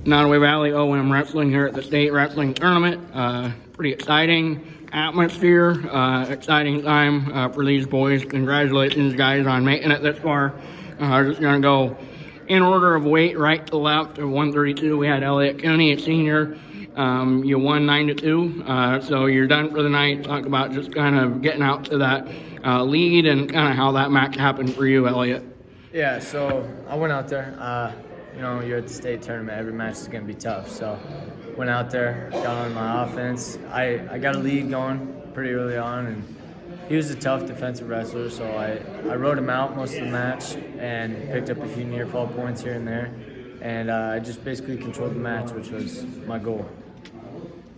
Nottoway Valley OM Wrestling here at the state wrestling tournament. Pretty exciting atmosphere, exciting time for these boys. Congratulations, guys, on making it this far. Just going to go in order of weight, right to left. At 132, we had Elliott Cooney, a senior. You won 9-2, so you're done for the night. Talk about just kind of getting out to that lead and kind of how that match happened for you, Elliott. Yeah, so I went out there. You're at the state tournament. Every match is going to be tough. So went out there, got on my offense. I got a lead going pretty early on, and he was a tough defensive wrestler, so I rode him out most of the match and picked up a few near fall points here and there. And I just basically controlled the match, which was my goal.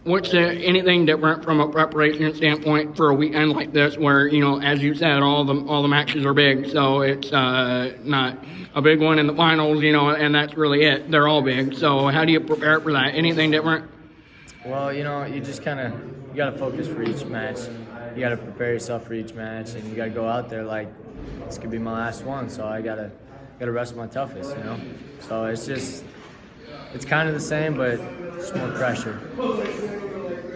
What's anything different from a preparation standpoint for a weekend like this where, as you said, all the matches are big, so it's not a big one in the finals, and that's really it. They're all big. So how do you prepare for that? Anything different? Well, you just you got to focus for each match. You got to prepare yourself for each match, and you got to go out there like this could be my last one, so I got to wrestle my toughest, So it's kind of the same, but it's more pressure.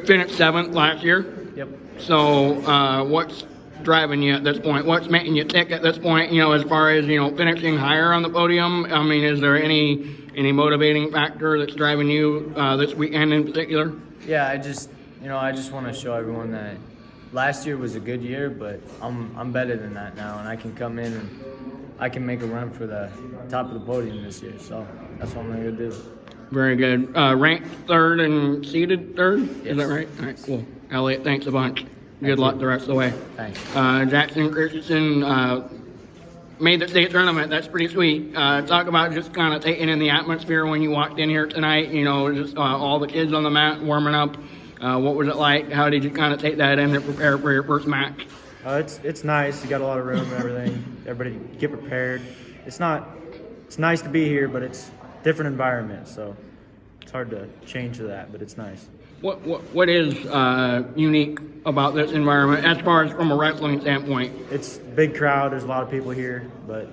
Finished 7th last year. Yep. So what's driving you at this point? What's making you tick at this point, as far as, finishing higher on the podium? I mean, is there any motivating factor that's driving you this weekend in particular? Yeah, I just want to show everyone that last year was a good year, but I'm better than that now, and I can come in and I can make a run for the top of the podium this year. So that's what I'm going to do. Very good. Ranked 3rd and seeded 3rd? Yes. Is that right? All right, cool. Elliott, thanks a bunch. Good luck the rest of the way. Thanks. Jackson Christensen made the state tournament. That's pretty sweet. Talk about just kind of taking in the atmosphere when you walked in here tonight, just all the kids on the mat warming up. What was it like? How did you kind of take that in to prepare for your first match? It's nice. You got a lot of room and everything. Everybody get prepared. It's nice to be here, but it's a different environment, so it's hard to change to that, but it's nice. What is unique about this environment as far as from a wrestling standpoint? It's a big crowd. There's a lot of people here, but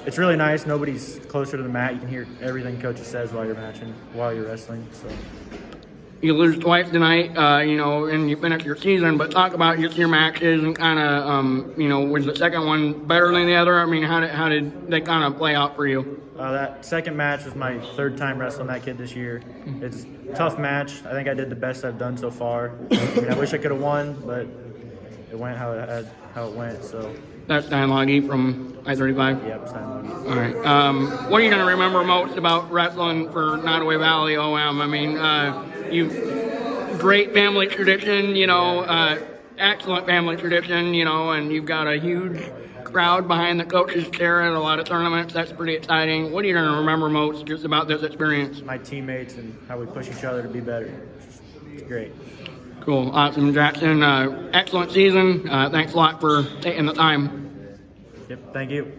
it's really nice. Nobody's closer to the mat. You can hear everything coach says while you're wrestling. So. You lose twice tonight, and you finish your season, but talk about just your matches and kind of, was the second one better than the other? I mean, how did they kind of play out for you? That second match was my 3rd time wrestling that kid this year. It's a tough match. I think I did the best I've done so far. I wish I could have won, but it went how it went. So. That's Dan Loggy from I-35? Yep, Stan Loggy. All right. What are you going to remember most about wrestling for Nottoway Valley OM? I mean, great family tradition, excellent family tradition, and you've got a huge crowd behind the coach's chair at a lot of tournaments. That's pretty exciting. What are you going to remember most just about this experience? My teammates and how we push each other to be better. It's great. Cool. Awesome, Jackson. Excellent season. Thanks a lot for taking the time. Yep, thank you.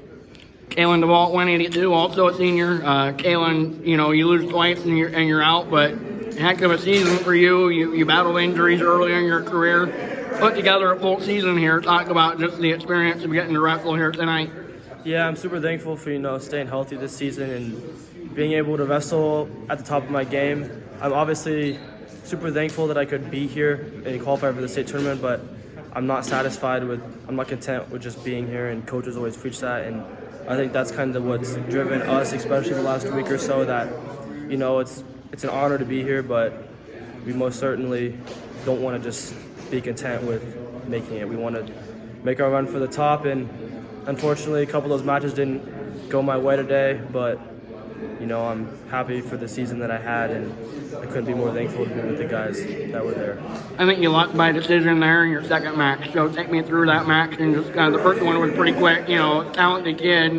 Kalen DeVault, 182, also a senior. Kalen, you lose twice and you're out, but heck of a season for you. You battled injuries early in your career. Put together a full season here. Talk about just the experience of getting to wrestle here tonight. Yeah, I'm super thankful for, staying healthy this season and being able to wrestle at the top of my game. I'm obviously super thankful that I could be here and qualify for the state tournament, but I'm not content with just being here, and coaches always preach that, and I think that's kind of what's driven us, especially the last week or so, that, it's an honor to be here, but we most certainly don't want to just be content with making it. We want to make our run for the top, and unfortunately a couple of those matches didn't go my way today, but I'm happy for the season that I had, and I couldn't be more thankful to be with the guys that were there. I think you lost by decision there in your second match, so take me through that match, and just kind of the first one was pretty quick, talented kid.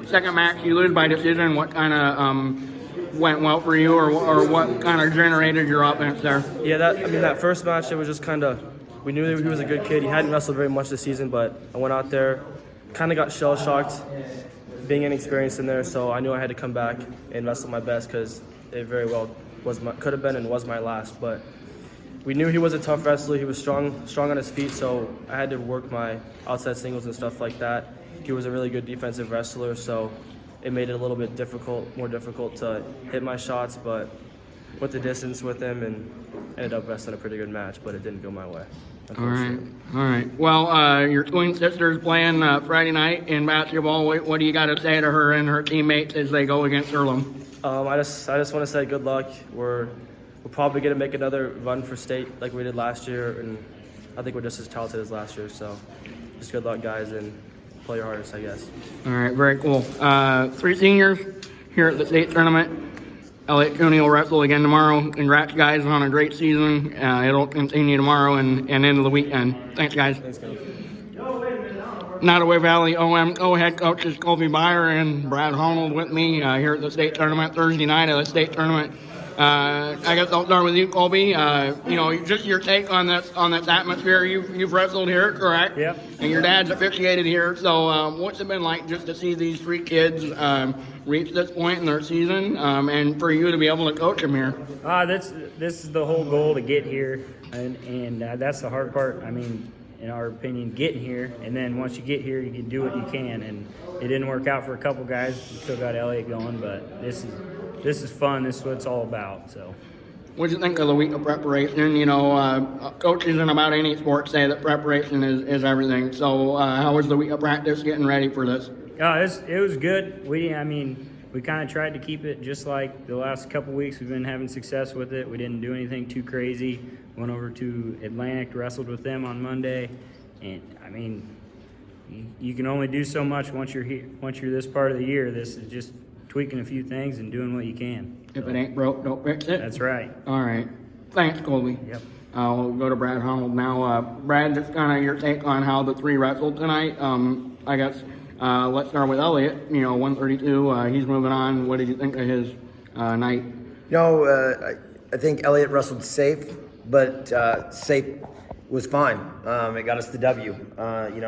Second match you lose by decision. What kind of went well for you, or what kind of generated your offense there? Yeah, that first match, it was just kind of, we knew that he was a good kid. He hadn't wrestled very much this season, but I went out there, kind of got shell-shocked, being inexperienced in there, so I knew I had to come back and wrestle my best, because it very well could have been and was my last. But we knew he was a tough wrestler. He was strong on his feet, so I had to work my outside singles and stuff like that. He was a really good defensive wrestler, so it made it a little bit more difficult to hit my shots, but with the distance with him and ended up wrestling a pretty good match, but it didn't go my way. All right. Well, your twin sister's playing Friday night in basketball. What do you got to say to her and her teammates as they go against Earlham? I just want to say good luck. We're probably gonna make another run for state like we did last year, and I think we're just as talented as last year. So, just good luck, guys, and play your hardest, I guess. All right, very cool. 3 seniors here at the state tournament. Elliott Cooney will wrestle again tomorrow. Congrats, guys, on a great season. It'll continue tomorrow and into the weekend. Thanks, guys. Thanks, guys. Nottoway Valley OMO head coaches Colby Byer and Brad Honnold with me here at the state tournament, Thursday night at the state tournament. I guess I'll start with you, Colby. Just your take on this atmosphere. You've wrestled here, correct? Yep. And your dad's officiated here. So what's it been like just to see these 3 kids reach this point in their season, and for you to be able to coach them here? This is the whole goal, to get here, and that's the hard part. I mean, in our opinion, getting here, and then once you get here, you can do what you can. And it didn't work out for a couple guys. We still got Elliott going, but this is fun. This is what it's all about. So, What do you think of the week of preparation? Coaches in about any sport say that preparation is everything. So how was the week of practice getting ready for this? it was good. We kind of tried to keep it just like the last couple weeks. We've been having success with it. We didn't do anything too crazy. Went over to Atlantic, wrestled with them on Monday, and I mean, you can only do so much once you're here. Once you're this part of the year, this is just tweaking a few things and doing what you can. If it ain't broke, don't fix it. That's right. All right. Thanks, Colby. Yep. I'll go to Brad Honnold now. Brad, just kind of your take on how the 3 wrestled tonight. I guess let's start with Elliott. 132. He's moving on. What did you think of his night? I think Elliott wrestled safe, but safe was fine. It got us the W.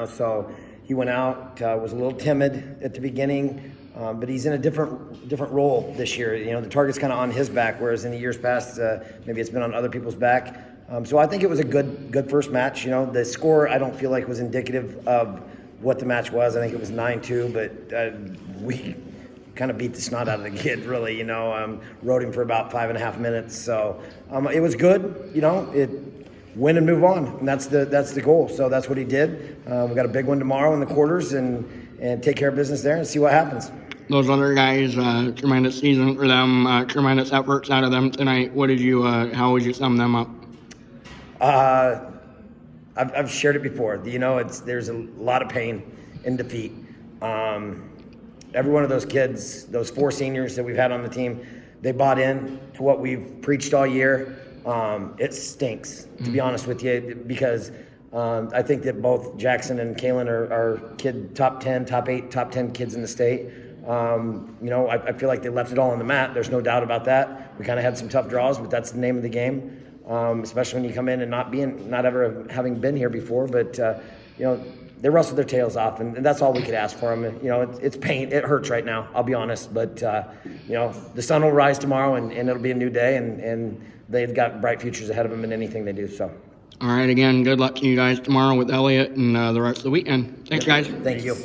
So he went out, was a little timid at the beginning, but he's in a different role this year. The target's kind of on his back, whereas in the years past, maybe it's been on other people's back. So I think it was a good first match. The score I don't feel like was indicative of what the match was. I think it was 9-2, but we kind of beat the snot out of the kid, really. Rode him for about 5.5 minutes. So it was good. It win and move on, and that's the goal. So that's what he did. We got a big one tomorrow in the quarters, and take care of business there and see what happens. Those other guys, tremendous season for them, tremendous efforts out of them tonight. How would you sum them up? I've shared it before. There's a lot of pain in defeat. Every one of those kids, those 4 seniors that we've had on the team, they bought in to what we've preached all year. It stinks, to be honest with you, because I think that both Jackson and Kalen are top 10, top 8, top 10 kids in the state. I feel like they left it all on the mat. There's no doubt about that. We kind of had some tough draws, but that's the name of the game. Especially when you come in and not ever having been here before, but they wrestled their tails off, and that's all we could ask for them. It's pain. It hurts right now, I'll be honest, but the sun will rise tomorrow, and it'll be a new day, and they've got bright futures ahead of them in anything they do. So, all right, again, good luck to you guys tomorrow with Elliott and the rest of the weekend. Thanks, guys. Thank you.